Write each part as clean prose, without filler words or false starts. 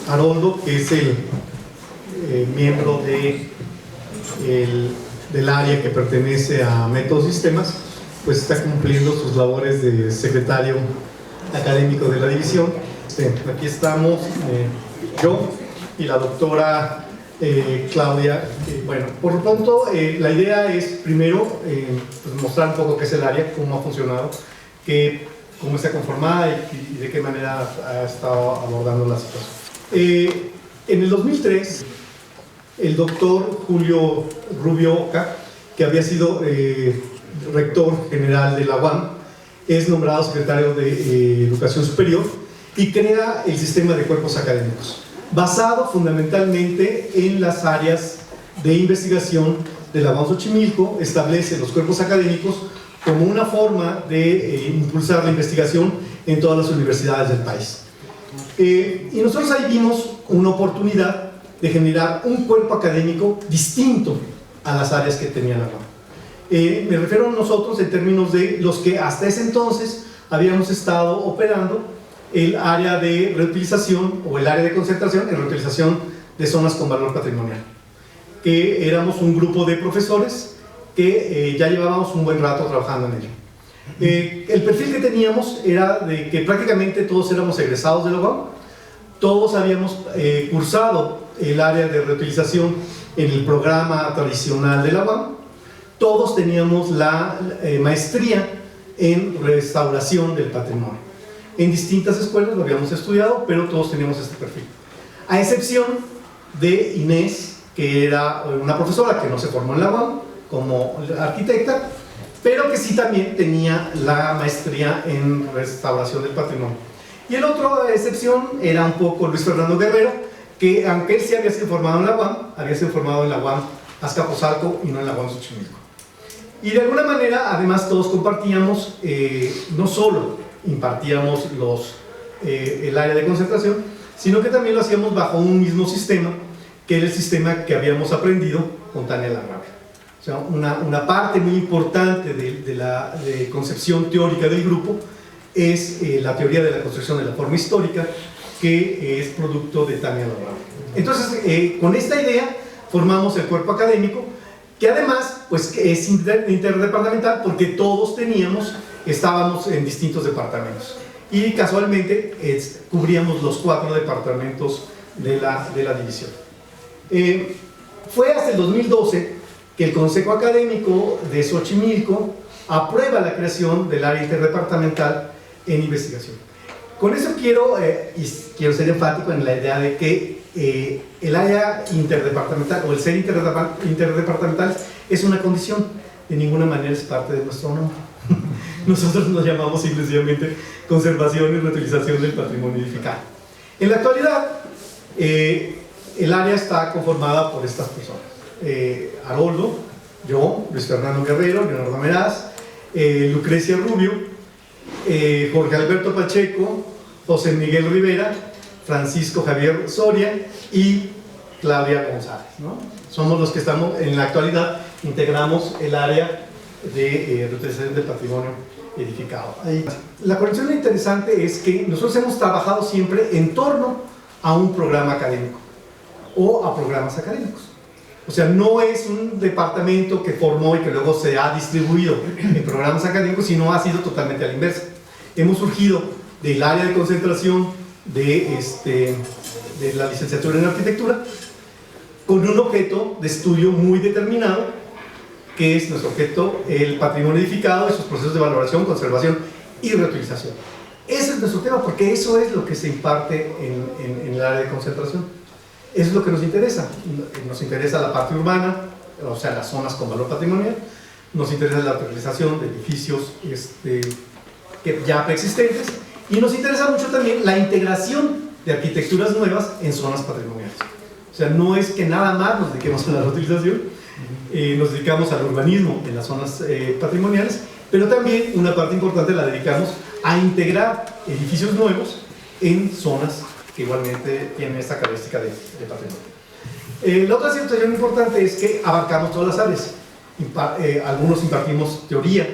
Haroldo, que es el miembro del área que pertenece a Métodos y Sistemas, pues está cumpliendo sus labores de secretario académico de la división. Aquí estamos yo y la doctora Claudia. Bueno, por lo pronto la idea es primero pues mostrar un poco qué es el área, cómo ha funcionado, cómo está conformada y de qué manera ha estado abordando la situación. En el 2003, el doctor Julio Rubio Oca, que había sido rector general de la UAM, es nombrado secretario de Educación Superior y crea el sistema de cuerpos académicos, basado fundamentalmente en las áreas de investigación de la UAM Xochimilco. Establece los cuerpos académicos como una forma de impulsar la investigación en todas las universidades del país. Y nosotros ahí vimos una oportunidad de generar un cuerpo académico distinto a las áreas que tenía la UAM. Me refiero a nosotros en términos de los que hasta ese entonces habíamos estado operando el área de reutilización o el área de concentración en reutilización de zonas con valor patrimonial, que éramos un grupo de profesores que ya llevábamos un buen rato trabajando en ello. El perfil que teníamos era de que prácticamente todos éramos egresados de la UAM, todos habíamos cursado el área de reutilización en el programa tradicional de la UAM, todos teníamos la maestría en restauración del patrimonio. En distintas escuelas lo habíamos estudiado, pero todos teníamos este perfil, a excepción de Inés, que era una profesora que no se formó en la UAM como arquitecta, pero que sí también tenía la maestría en restauración del patrimonio. Y el otro excepción era un poco Luis Fernando Guerrero, que aunque él sí había sido formado en la UAM, había sido formado en la UAM Azcapotzalco y no en la UAM Xochimilco. Y de alguna manera, además, todos compartíamos, no solo impartíamos el área de concentración, sino que también lo hacíamos bajo un mismo sistema, que era el sistema que habíamos aprendido con Tania Larrabia. O sea, una parte muy importante de la concepción teórica del grupo es la teoría de la construcción de la forma histórica, que es producto de Tania Larrabia. Entonces, con esta idea formamos el cuerpo académico, que además pues, es interdepartamental, porque todos estábamos en distintos departamentos y casualmente cubríamos los 4 departamentos de la división. Fue hasta el 2012 que el Consejo Académico de Xochimilco aprueba la creación del área interdepartamental en investigación. Con eso quiero ser enfático en la idea de que el área interdepartamental o el ser interdepartamental es una condición, de ninguna manera es parte de nuestro nombre. Nosotros nos llamamos simplemente conservación y reutilización del patrimonio edificado. En la actualidad, el área está conformada por estas personas: Haroldo, yo, Luis Fernando Guerrero, Leonardo Meraz, Lucrecia Rubio, Jorge Alberto Pacheco, José Miguel Rivera, Francisco Javier Soria y Claudia González, ¿no? Somos los que estamos, en la actualidad, integramos el área de reutilización del patrimonio edificado. La conexión interesante es que nosotros hemos trabajado siempre en torno a un programa académico o a programas académicos. O sea, no es un departamento que formó y que luego se ha distribuido en programas académicos, sino ha sido totalmente a la inversa. Hemos surgido del área de concentración de la licenciatura en arquitectura con un objeto de estudio muy determinado, que es nuestro objeto, el patrimonio edificado y sus procesos de valoración, conservación y reutilización. Ese es nuestro tema, porque eso es lo que se imparte en el área de concentración. Eso es lo que nos interesa. Nos interesa la parte urbana, o sea, las zonas con valor patrimonial. Nos interesa la reutilización de edificios que ya preexistentes, y nos interesa mucho también la integración de arquitecturas nuevas en zonas patrimoniales. O sea, no es que nada más nos dediquemos a la reutilización, nos dedicamos al urbanismo en las zonas patrimoniales, pero también una parte importante la dedicamos a integrar edificios nuevos en zonas que igualmente tienen esta característica de patrimonio. La otra situación importante es que abarcamos todas las áreas. Algunos impartimos teoría,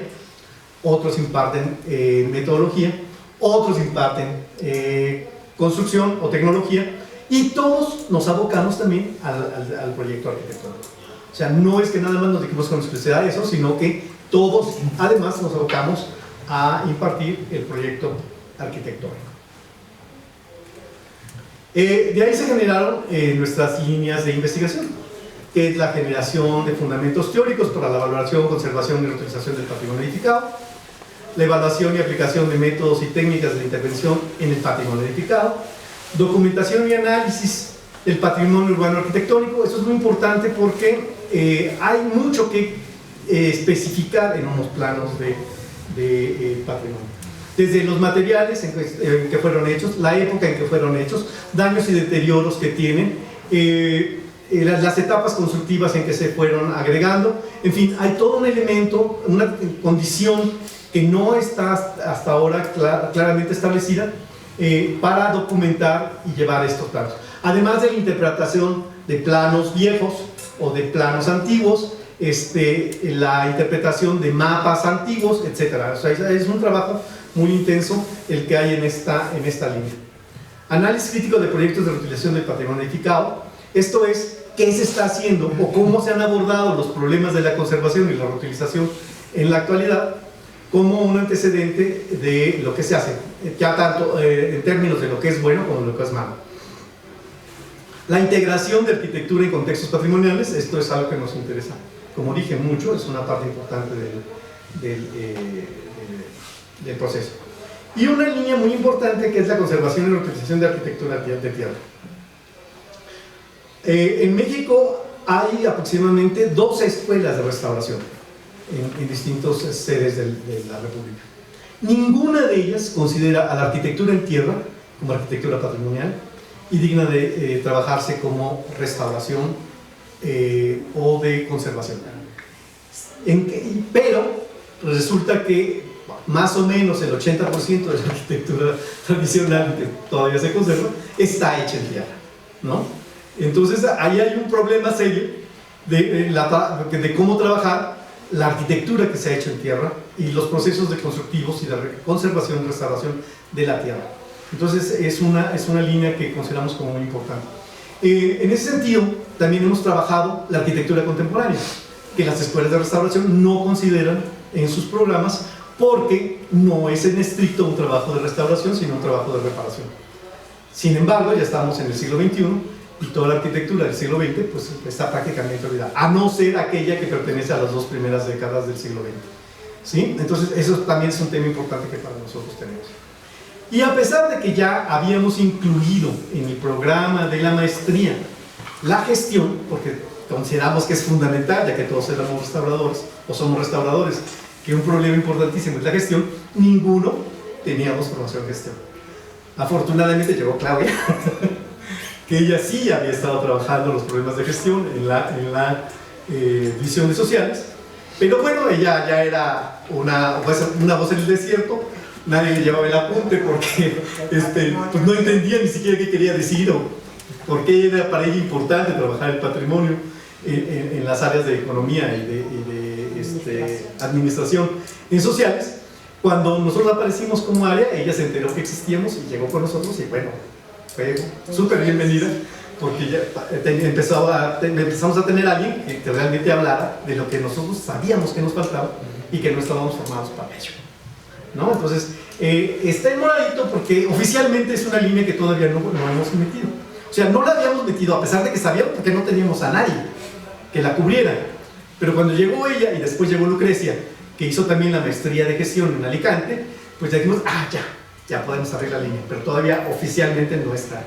otros imparten metodología, otros imparten construcción o tecnología, y todos nos abocamos también al proyecto arquitectónico. O sea, no es que nada más nos dediquemos con exclusividad a eso, sino que todos además nos abocamos a impartir el proyecto arquitectónico. De ahí se generaron nuestras líneas de investigación, que es la generación de fundamentos teóricos para la valoración, conservación y reutilización del patrimonio edificado, la evaluación y aplicación de métodos y técnicas de intervención en el patrimonio edificado, documentación y análisis del patrimonio urbano arquitectónico. Esto es muy importante porque hay mucho que especificar en unos planos de patrimonio. Desde los materiales en que fueron hechos, la época en que fueron hechos, daños y deterioros que tienen, las etapas constructivas en que se fueron agregando, en fin, hay todo un elemento, una condición que no está hasta ahora claramente establecida para documentar y llevar estos planos. Además de la interpretación de planos viejos o de planos antiguos, la interpretación de mapas antiguos, etc. O sea, es un trabajo muy intenso el que hay en esta línea. Análisis crítico de proyectos de reutilización del patrimonio edificado. Esto es, ¿qué se está haciendo o cómo se han abordado los problemas de la conservación y la reutilización en la actualidad como un antecedente de lo que se hace, ya tanto en términos de lo que es bueno como de lo que es malo. La integración de arquitectura en contextos patrimoniales, esto es algo que nos interesa, como dije, mucho, es una parte importante del proceso. Y una línea muy importante que es la conservación y reutilización de arquitectura de tierra. En México hay aproximadamente 12 escuelas de restauración en distintas sedes de la República. Ninguna de ellas considera a la arquitectura en tierra como arquitectura patrimonial y digna de trabajarse como restauración o de conservación. Pero resulta que más o menos el 80% de la arquitectura tradicional que todavía se conserva está hecha en tierra, ¿no? Entonces ahí hay un problema serio de cómo trabajar la arquitectura que se ha hecho en tierra y los procesos de constructivos y de conservación y restauración de la tierra. Entonces es una línea que consideramos como muy importante. En ese sentido también hemos trabajado la arquitectura contemporánea, que las escuelas de restauración no consideran en sus programas porque no es en estricto un trabajo de restauración, sino un trabajo de reparación. Sin embargo, ya estamos en el siglo XXI y toda la arquitectura del siglo XX pues, está prácticamente olvidada, a no ser aquella que pertenece a las 2 primeras décadas del siglo XX. ¿Sí? Entonces, eso también es un tema importante que para nosotros tenemos. Y a pesar de que ya habíamos incluido en el programa de la maestría la gestión, porque consideramos que es fundamental, ya que todos éramos restauradores o somos restauradores, que un problema importantísimo es la gestión, ninguno teníamos formación en gestión. Afortunadamente llegó Claudia, que ella sí había estado trabajando los problemas de gestión en la división de sociales, pero bueno, ella ya era una voz en el desierto, nadie le llevaba el apunte porque pues no entendía ni siquiera qué quería decir o por qué era para ella importante trabajar el patrimonio en las áreas de economía y de administración en sociales. Cuando nosotros aparecimos como área, ella se enteró que existíamos y llegó con nosotros y bueno, fue súper bienvenida porque ya empezamos a tener a alguien que realmente hablara de lo que nosotros sabíamos que nos faltaba y que no estábamos formados para ello, ¿no? Entonces, está en moradito porque oficialmente es una línea que todavía no hemos metido. O sea, no la habíamos metido a pesar de que sabíamos porque no teníamos a nadie que la cubriera. Pero cuando llegó ella y después llegó Lucrecia, que hizo también la maestría de gestión en Alicante, pues ya dijimos, ya podemos abrir la línea, pero todavía oficialmente no está.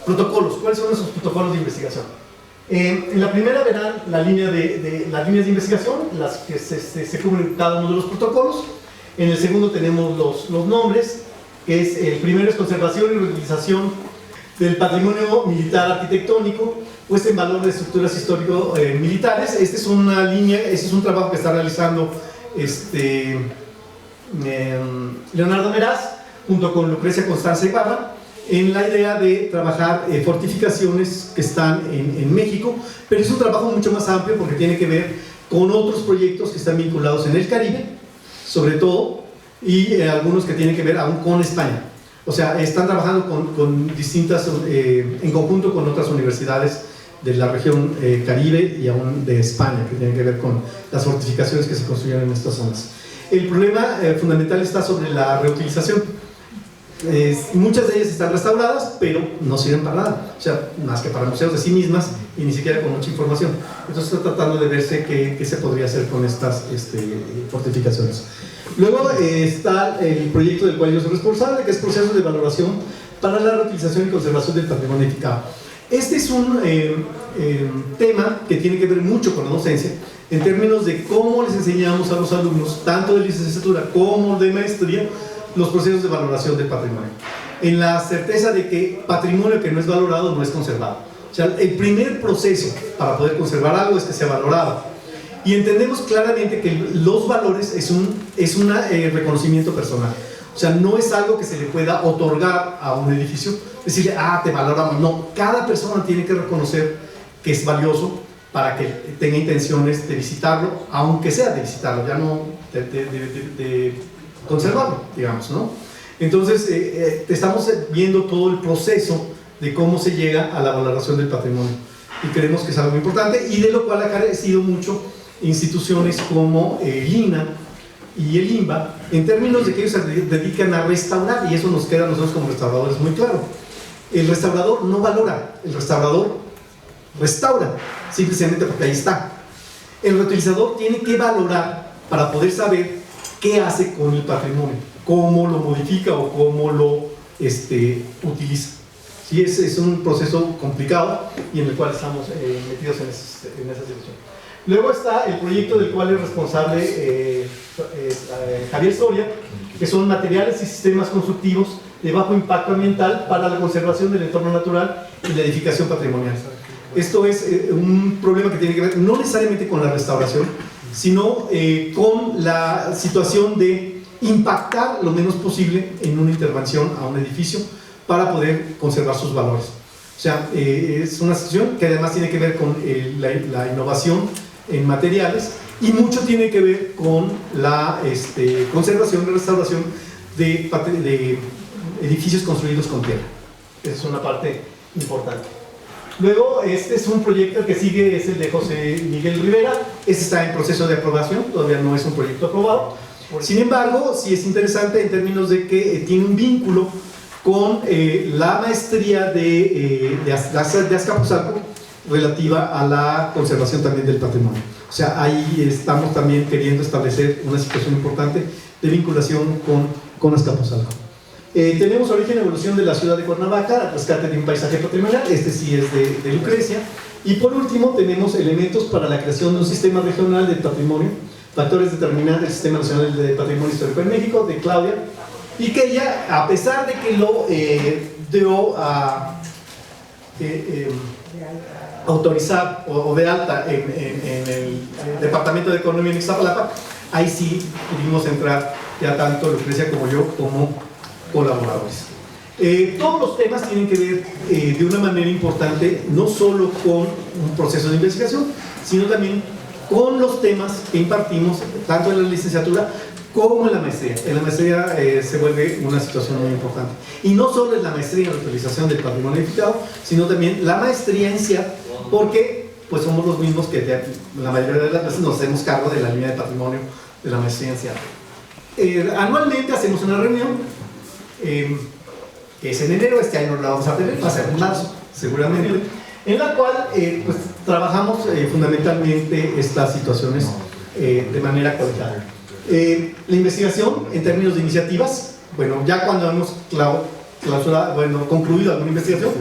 Protocolos, ¿cuáles son esos protocolos de investigación? En la primera verán las líneas de investigación, las que se cubren cada uno de los protocolos. En el segundo tenemos los nombres, que es el primero es conservación y reutilización del patrimonio militar arquitectónico, puesta en valor de estructuras histórico-militares. Esta es una línea, este es un trabajo que está realizando Leonardo Meraz junto con Lucrecia Constanza Ibarra en la idea de trabajar fortificaciones que están en México, pero es un trabajo mucho más amplio porque tiene que ver con otros proyectos que están vinculados en el Caribe, sobre todo, y algunos que tienen que ver aún con España. O sea, están trabajando con distintas, en conjunto con otras universidades de la región Caribe y aún de España, que tienen que ver con las fortificaciones que se construyeron en estas zonas. El problema fundamental está sobre la reutilización. Muchas de ellas están restauradas, pero no sirven para nada, o sea, más que para museos de sí mismas y ni siquiera con mucha información. Entonces está tratando de verse qué se podría hacer con estas fortificaciones. Luego está el proyecto del cual yo soy responsable, que es proceso de valoración para la reutilización y conservación del patrimonio edificado. Este es un tema que tiene que ver mucho con la docencia, en términos de cómo les enseñamos a los alumnos, tanto de licenciatura como de maestría, los procesos de valoración del patrimonio, en la certeza de que patrimonio que no es valorado no es conservado. O sea, el primer proceso para poder conservar algo es que sea valorado, y entendemos claramente que los valores es un reconocimiento personal. O sea, no es algo que se le pueda otorgar a un edificio, decirle, te valoramos. No, cada persona tiene que reconocer que es valioso para que tenga intenciones de visitarlo, aunque sea de visitarlo, ya no de conservarlo, digamos, ¿no? Entonces, estamos viendo todo el proceso de cómo se llega a la valoración del patrimonio, y creemos que es algo muy importante, y de lo cual ha carecido mucho instituciones como el INAH y el INBA, en términos de que ellos se dedican a restaurar, y eso nos queda a nosotros como restauradores muy claro. El restaurador no valora, el restaurador restaura, simplemente porque ahí está. El reutilizador tiene que valorar para poder saber qué hace con el patrimonio, cómo lo modifica o cómo lo utiliza. Sí, es un proceso complicado y en el cual estamos metidos en esa situación. Luego está el proyecto del cual es responsable Javier Soria, que son materiales y sistemas constructivos de bajo impacto ambiental para la conservación del entorno natural y la edificación patrimonial. Esto es un problema que tiene que ver no necesariamente con la restauración, sino con la situación de impactar lo menos posible en una intervención a un edificio para poder conservar sus valores. O sea, es una situación que además tiene que ver con la innovación en materiales, y mucho tiene que ver con la conservación y restauración de edificios construidos con tierra. Esa es una parte importante. Luego, este es un proyecto que sigue, es el de José Miguel Rivera. Este está en proceso de aprobación, todavía no es un proyecto aprobado. Sin embargo, sí es interesante en términos de que tiene un vínculo con la maestría de Azcapotzalco, relativa a la conservación también del patrimonio. O sea, ahí estamos también queriendo establecer una situación importante de vinculación con Azcapotzalco. Tenemos origen y evolución de la ciudad de Cuernavaca, rescate de un paisaje patrimonial, este sí es de Lucrecia. Y por último tenemos elementos para la creación de un sistema regional de patrimonio, factores determinantes del Sistema Nacional de Patrimonio Histórico en México, de Claudia, y que ella, a pesar de que lo dio a autorizar o de alta en el Departamento de Economía en Ixtapalapa, ahí sí pudimos entrar ya tanto Lucrecia como yo como colaboradores. Todos los temas tienen que ver de una manera importante no solo con un proceso de investigación, sino también con los temas que impartimos tanto en la licenciatura como en la maestría. En la maestría se vuelve una situación muy importante, y no solo en la maestría en la utilización del patrimonio edificado, sino también la maestría en CIAT, porque pues somos los mismos que la mayoría de las veces nos hacemos cargo de la línea de patrimonio de la maestría en CIAT. Anualmente hacemos una reunión que es en enero. Este año no la vamos a tener, va a ser en marzo seguramente, en la cual pues trabajamos fundamentalmente estas situaciones de manera colegiada. La investigación en términos de iniciativas, bueno, ya cuando hemos concluido alguna investigación,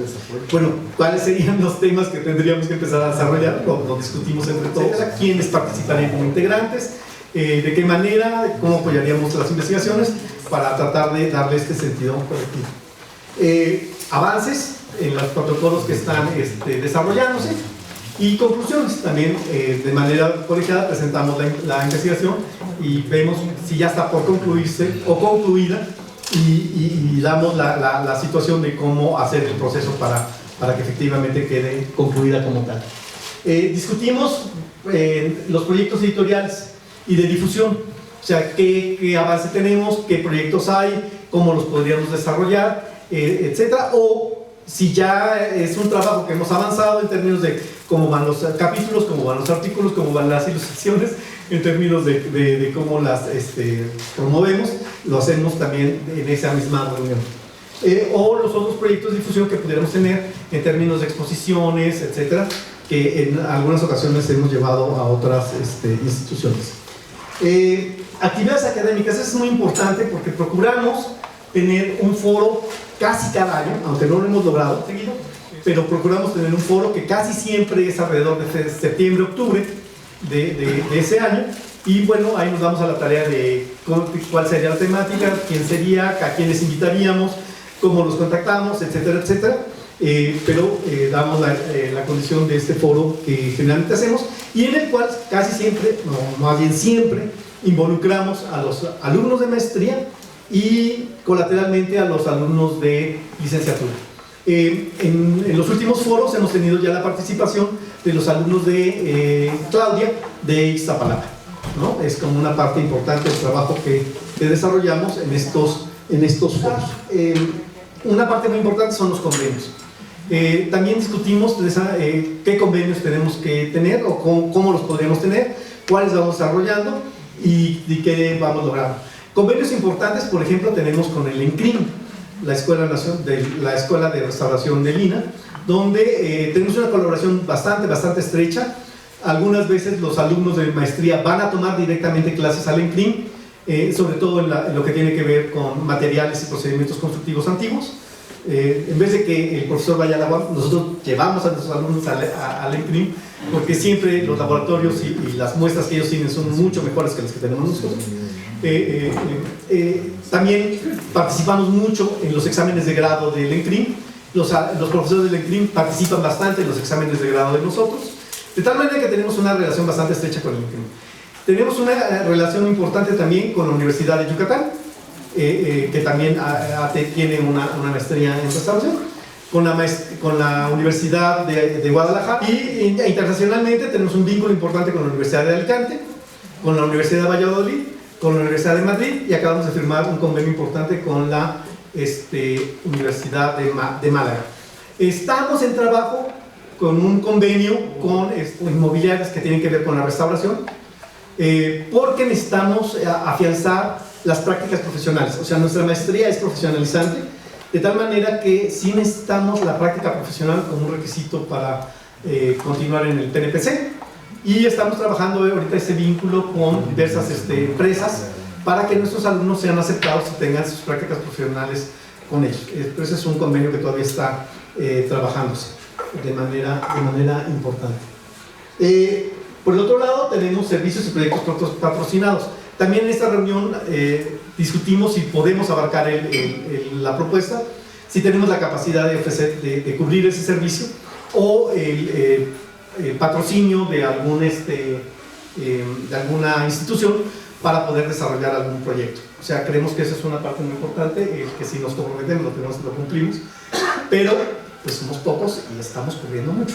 bueno, ¿cuáles serían los temas que tendríamos que empezar a desarrollar? Lo discutimos entre todos, quiénes participarían como integrantes, de qué manera, cómo apoyaríamos las investigaciones para tratar de darle este sentido colectivo. Avances en los protocolos que están desarrollándose, y conclusiones también. De manera colegiada presentamos la investigación y vemos si ya está por concluirse o concluida, y damos la situación de cómo hacer el proceso para que efectivamente quede concluida como tal. Discutimos los proyectos editoriales y de difusión. O sea, qué avance tenemos, qué proyectos hay, cómo los podríamos desarrollar, etcétera, o si ya es un trabajo que hemos avanzado en términos de cómo van los capítulos, cómo van los artículos, cómo van las ilustraciones, en términos de cómo las promovemos, lo hacemos también en esa misma reunión. O los otros proyectos de difusión que pudiéramos tener en términos de exposiciones, etcétera, que en algunas ocasiones hemos llevado a otras instituciones. Actividades académicas, eso es muy importante porque procuramos tener un foro casi cada año, aunque no lo hemos logrado seguido, pero procuramos tener un foro que casi siempre es alrededor de septiembre, octubre de ese año, y bueno, ahí nos damos a la tarea de cuál sería la temática, quién sería, a quiénes invitaríamos, cómo los contactamos, etcétera, etcétera. Pero damos la condición de este foro que generalmente hacemos y en el cual casi siempre, no, más bien siempre, involucramos a los alumnos de maestría y colateralmente a los alumnos de licenciatura. En los últimos foros hemos tenido ya la participación de los alumnos de Claudia de Iztapalapa, ¿no? Es como una parte importante del trabajo que desarrollamos en estos foros. Una parte muy importante son los convenios. También discutimos qué convenios tenemos que tener o cómo los podríamos tener, cuáles vamos desarrollando y qué vamos logrando. Convenios importantes, por ejemplo, tenemos con el ENCRIM, la Escuela de Restauración de Lina, donde tenemos una colaboración bastante estrecha. Algunas veces los alumnos de maestría van a tomar directamente clases al ENCRIM, sobre todo en lo que tiene que ver con materiales y procedimientos constructivos antiguos. En vez de que el profesor vaya a la UAM, nosotros llevamos a nuestros alumnos al ENCRIM, porque siempre los laboratorios y las muestras que ellos tienen son mucho mejores que las que tenemos nosotros. También participamos mucho en los exámenes de grado del ENCRIM. Los profesores del ENCRIM participan bastante en los exámenes de grado de nosotros, de tal manera que tenemos una relación bastante estrecha con el ENCRIM. Tenemos una relación importante también con la Universidad de Yucatán, que también tiene una maestría en restauración, con la Universidad de Guadalajara, y internacionalmente tenemos un vínculo importante con la Universidad de Alicante, con la Universidad de Valladolid, con la Universidad de Madrid, y acabamos de firmar un convenio importante con la Universidad de Málaga. Estamos en trabajo con un convenio con inmobiliarias que tienen que ver con la restauración, porque necesitamos afianzar las prácticas profesionales. O sea, nuestra maestría es profesionalizante, de tal manera que sí necesitamos la práctica profesional como un requisito para continuar en el PNPC, y estamos trabajando ahorita ese vínculo con diversas empresas para que nuestros alumnos sean aceptados y tengan sus prácticas profesionales con ellos. Ese es un convenio que todavía está trabajándose de manera importante. Por el otro lado, tenemos servicios y proyectos patrocinados. También en esta reunión discutimos si podemos abarcar la propuesta, si tenemos la capacidad de ofrecer, de cubrir ese servicio, o el patrocinio de alguna institución para poder desarrollar algún proyecto. O sea, creemos que esa es una parte muy importante, que si nos comprometemos lo cumplimos, pero pues somos pocos y estamos cubriendo mucho.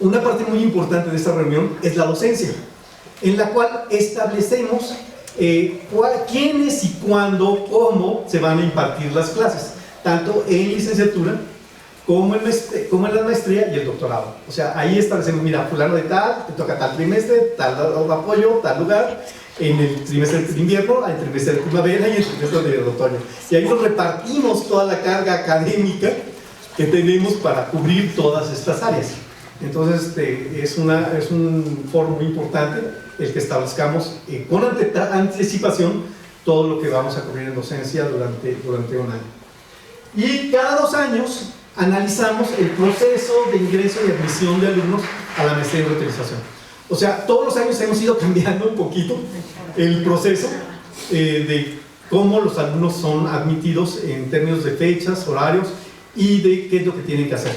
Una parte muy importante de esta reunión es la docencia, en la cual establecemos quiénes y cuándo, cómo se van a impartir las clases, tanto en licenciatura como en la maestría y el doctorado. O sea, ahí establecemos, mira, fulano de tal, te toca tal trimestre, tal apoyo, tal lugar, en el trimestre de invierno, en el trimestre de primavera y en el trimestre de otoño. Y ahí nos repartimos toda la carga académica que tenemos para cubrir todas estas áreas. Entonces, es un foro muy importante el que establezcamos con anticipación todo lo que vamos a cubrir en docencia durante un año. Y cada 2 años analizamos el proceso de ingreso y admisión de alumnos a la maestría en reutilización. O sea, todos los años hemos ido cambiando un poquito el proceso de cómo los alumnos son admitidos en términos de fechas, horarios y de qué es lo que tienen que hacer.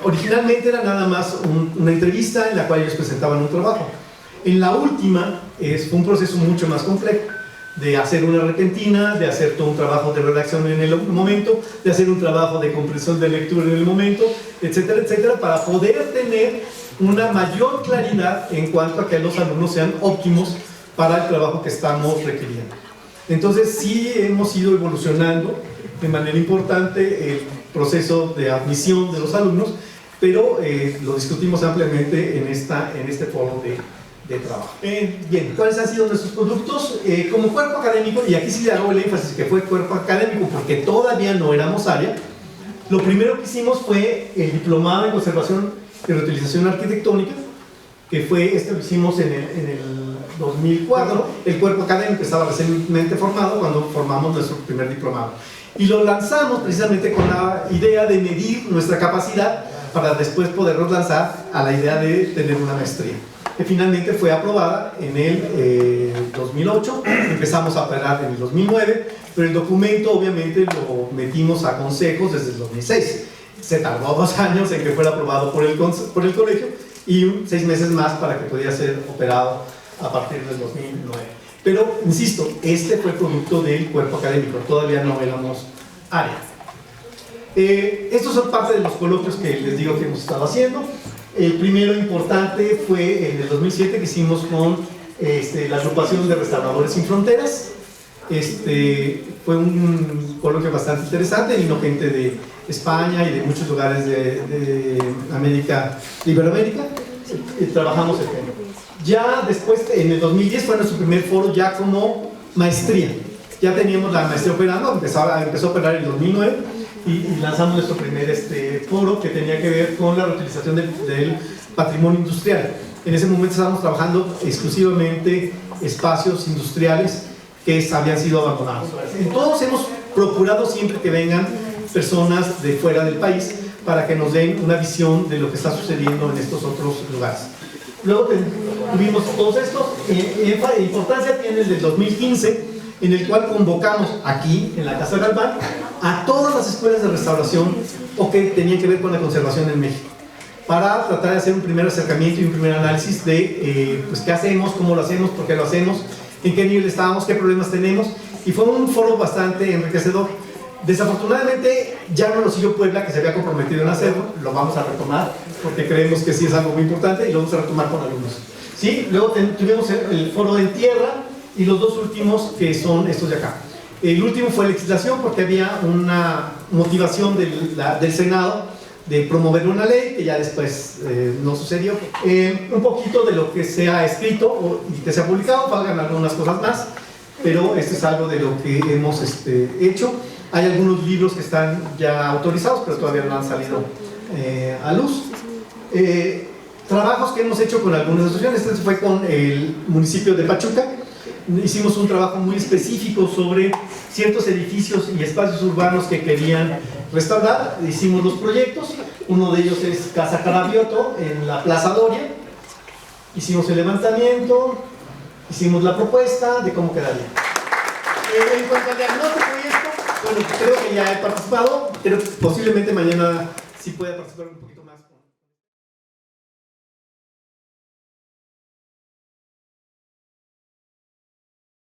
Originalmente era nada más una entrevista en la cual ellos presentaban un trabajo. En la última fue un proceso mucho más complejo, de hacer una repentina, de hacer todo un trabajo de redacción en el momento, de hacer un trabajo de comprensión de lectura en el momento, etcétera, etcétera, para poder tener una mayor claridad en cuanto a que los alumnos sean óptimos para el trabajo que estamos requiriendo. Entonces sí hemos ido evolucionando de manera importante el proceso de admisión de los alumnos, pero lo discutimos ampliamente en este foro de trabajo. Bien, ¿cuáles han sido nuestros productos? Como cuerpo académico, y aquí sí le hago el énfasis que fue cuerpo académico porque todavía no éramos área, lo primero que hicimos fue el diplomado en conservación y reutilización arquitectónica, que lo hicimos en el 2004. El cuerpo académico estaba recientemente formado cuando formamos nuestro primer diplomado. Y lo lanzamos precisamente con la idea de medir nuestra capacidad para después podernos lanzar a la idea de tener una maestría, que finalmente fue aprobada en el 2008, empezamos a operar en el 2009, pero el documento obviamente lo metimos a consejos desde el 2006. Se tardó 2 años en que fuera aprobado por el colegio y 6 meses más para que pudiera ser operado a partir del 2009. Pero, insisto, este fue producto del cuerpo académico, todavía no éramos área. Estos son parte de los coloquios que les digo que hemos estado haciendo. El primero importante fue en el 2007 que hicimos con la agrupación de Restauradores Sin Fronteras. Fue un coloquio bastante interesante, vino gente de España y de muchos lugares de Iberoamérica, y trabajamos el tema. Ya después, en el 2010 fue nuestro primer foro ya como maestría. Ya teníamos la maestría operando, empezó a operar en el 2009 y lanzamos nuestro primer foro que tenía que ver con la reutilización del patrimonio industrial. En ese momento estábamos trabajando exclusivamente espacios industriales que habían sido abandonados. En todos hemos procurado siempre que vengan personas de fuera del país para que nos den una visión de lo que está sucediendo en estos otros lugares. Luego tuvimos todos estos. Importancia tiene el del 2015, en el cual convocamos aquí, en la Casa Galván, a todas las escuelas de restauración o que tenían que ver con la conservación en México, para tratar de hacer un primer acercamiento y un primer análisis de pues, qué hacemos, cómo lo hacemos, por qué lo hacemos, en qué nivel estábamos, qué problemas tenemos, y fue un foro bastante enriquecedor. Desafortunadamente ya no lo siguió Puebla, que se había comprometido en hacerlo. Lo vamos a retomar porque creemos que sí es algo muy importante y lo vamos a retomar con alumnos. ¿Sí? Luego tuvimos el foro en tierra y los 2 últimos que son estos de acá. El último fue legislación porque había una motivación del Senado de promover una ley que ya después no sucedió. Un poquito de lo que se ha escrito y que se ha publicado, faltan algunas cosas más, pero esto es algo de lo que hemos hecho. Hay algunos libros que están ya autorizados, pero todavía no han salido a luz. Trabajos que hemos hecho con algunas asociaciones. Este fue con el municipio de Pachuca. Hicimos un trabajo muy específico sobre ciertos edificios y espacios urbanos que querían restaurar. Hicimos los proyectos. Uno de ellos es Casa Carabioto en la Plaza Doria. Hicimos el levantamiento, hicimos la propuesta de cómo quedaría. En cuanto al diagnóstico y esto, bueno, creo que ya he participado, pero posiblemente mañana sí pueda participar un poquito.